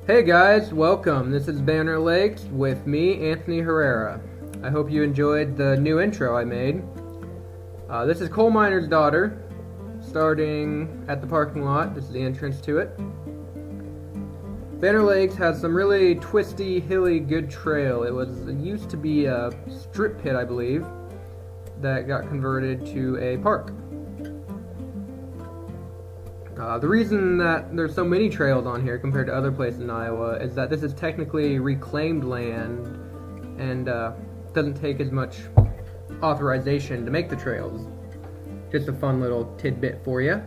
Hey guys, welcome. This is Banner Lakes with me, Anthony Herrera. I hope you enjoyed the new intro I made. This is Coal Miner's Daughter, starting at the parking lot. This is the entrance to it. Banner Lakes has some really twisty, hilly, good trail. It used to be a strip pit, I believe, that got converted to a park. The reason that there's so many trails on here compared to other places in Iowa is that this is technically reclaimed land and doesn't take as much authorization to make the trails. Just a fun little tidbit for you.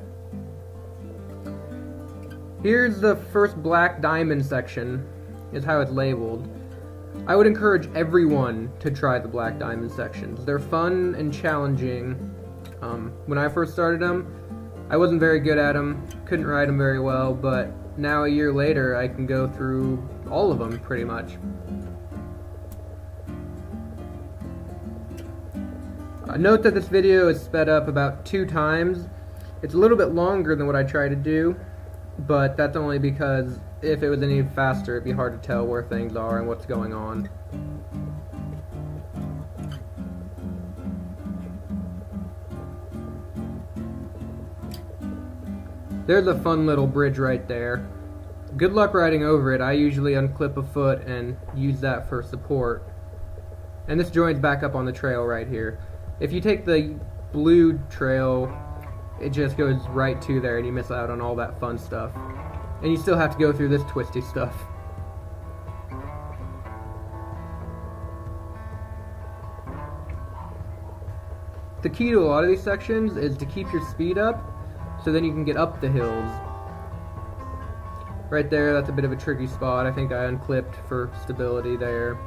Here's the first Black Diamond section, is how it's labeled. I would encourage everyone to try the Black Diamond sections. They're fun and challenging. When I first started them, I wasn't very good at them, couldn't ride them very well, but now a year later I can go through all of them pretty much. Note that this video is sped up about 2 times. It's a little bit longer than what I try to do, but that's only because if it was any faster it'd be hard to tell where things are and what's going on. There's a fun little bridge right there. Good luck riding over it. I usually unclip a foot and use that for support. And this joins back up on the trail right here. If you take the blue trail, it just goes right to there and you miss out on all that fun stuff. And you still have to go through this twisty stuff. The key to a lot of these sections is to keep your speed up, so then you can get up the hills. Right there, that's a bit of a tricky spot. I think I unclipped for stability there.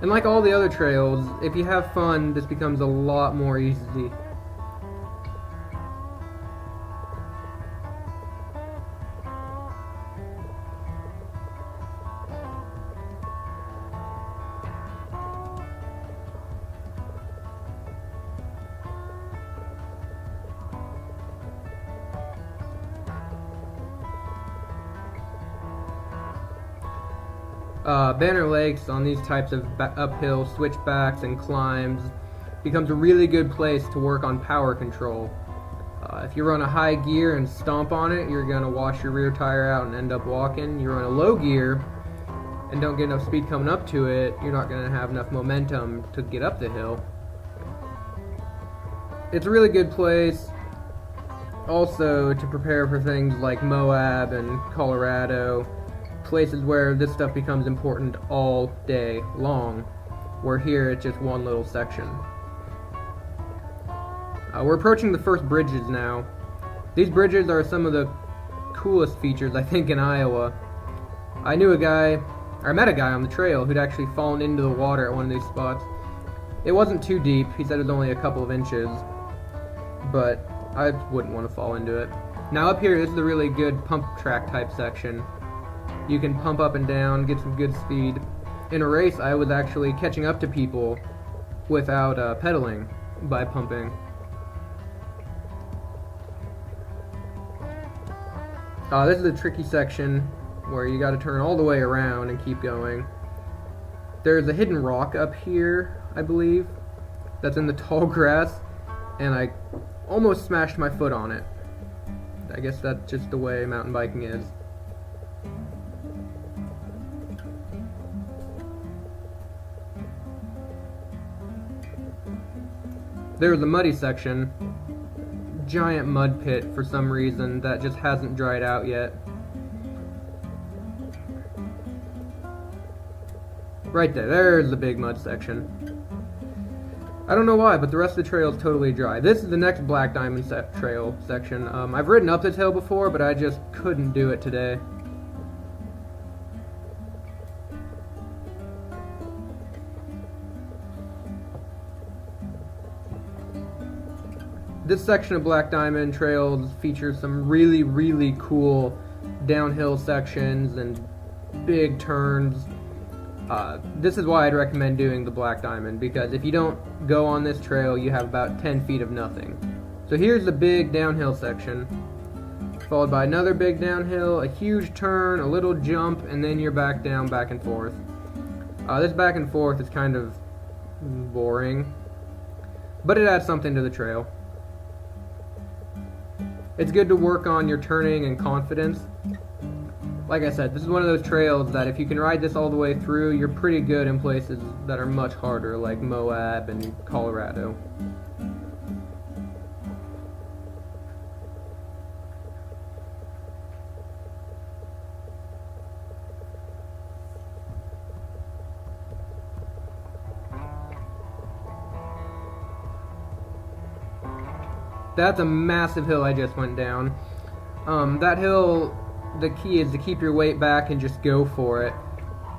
And like all the other trails, if you have fun, this becomes a lot more easy. Banner Lakes, on these types of uphill switchbacks and climbs, becomes a really good place to work on power control. If you run a high gear and stomp on it, you're going to wash your rear tire out and end up walking. You run a low gear and don't get enough speed coming up to it, you're not going to have enough momentum to get up the hill. It's a really good place also to prepare for things like Moab and Colorado, places where this stuff becomes important all day long, where here it's just one little section. We're approaching the first bridges now. These bridges are some of the coolest features I think in Iowa. I met a guy on the trail who'd actually fallen into the water at one of these spots. It wasn't too deep, he said it was only a couple of inches, but I wouldn't want to fall into it. Now up here, this is a really good pump track type section. You can pump up and down, get some good speed. In a race, I was actually catching up to people without pedaling by pumping. This is a tricky section where you got to turn all the way around and keep going. There's a hidden rock up here, I believe, that's in the tall grass, and I almost smashed my foot on it. I guess that's just the way mountain biking is. There's a muddy section, giant mud pit for some reason that just hasn't dried out yet. Right there, there's the big mud section. I don't know why, but the rest of the trail is totally dry. This is the next Black Diamond trail section. I've ridden up this hill before, but I just couldn't do it today. This section of Black Diamond trails features some really, really cool downhill sections and big turns. This is why I'd recommend doing the Black Diamond, because if you don't go on this trail, you have about 10 feet of nothing. So here's the big downhill section, followed by another big downhill, a huge turn, a little jump, and then you're back down, back and forth. This back and forth is kind of boring, but it adds something to the trail. It's good to work on your turning and confidence. Like I said, this is one of those trails that if you can ride this all the way through, you're pretty good in places that are much harder, like Moab and Colorado. That's a massive hill I just went down. That hill, the key is to keep your weight back and just go for it.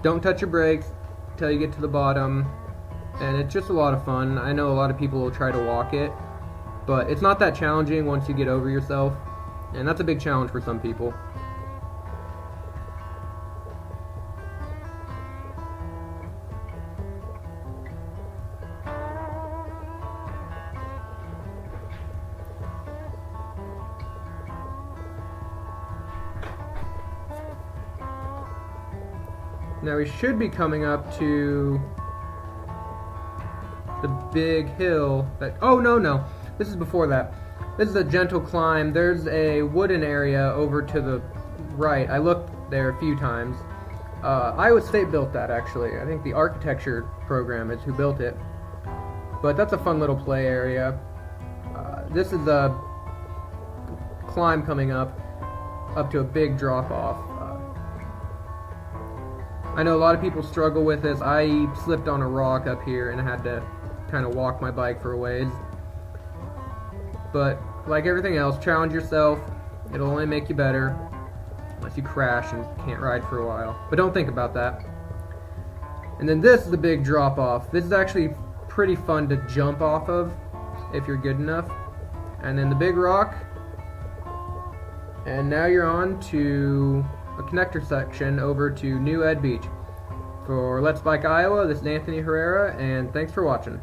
Don't touch your brakes until you get to the bottom, and it's just a lot of fun. I know a lot of people will try to walk it, but it's not that challenging once you get over yourself, and that's a big challenge for some people. Now we should be coming up to the big hill that, oh no, this is before that. This is a gentle climb. There's a wooden area over to the right. I looked there a few times. Iowa State built that, actually. I think the architecture program is who built it. But that's a fun little play area. This is a climb coming up to a big drop-off. I know a lot of people struggle with this. I slipped on a rock up here and I had to kind of walk my bike for a ways. But like everything else, challenge yourself. It'll only make you better unless you crash and can't ride for a while. But don't think about that. And then this is the big drop off. This is actually pretty fun to jump off of if you're good enough. And then the big rock. And now you're on to a connector section over to New Ed Beach. For Let's Bike Iowa, this is Anthony Herrera, and thanks for watching.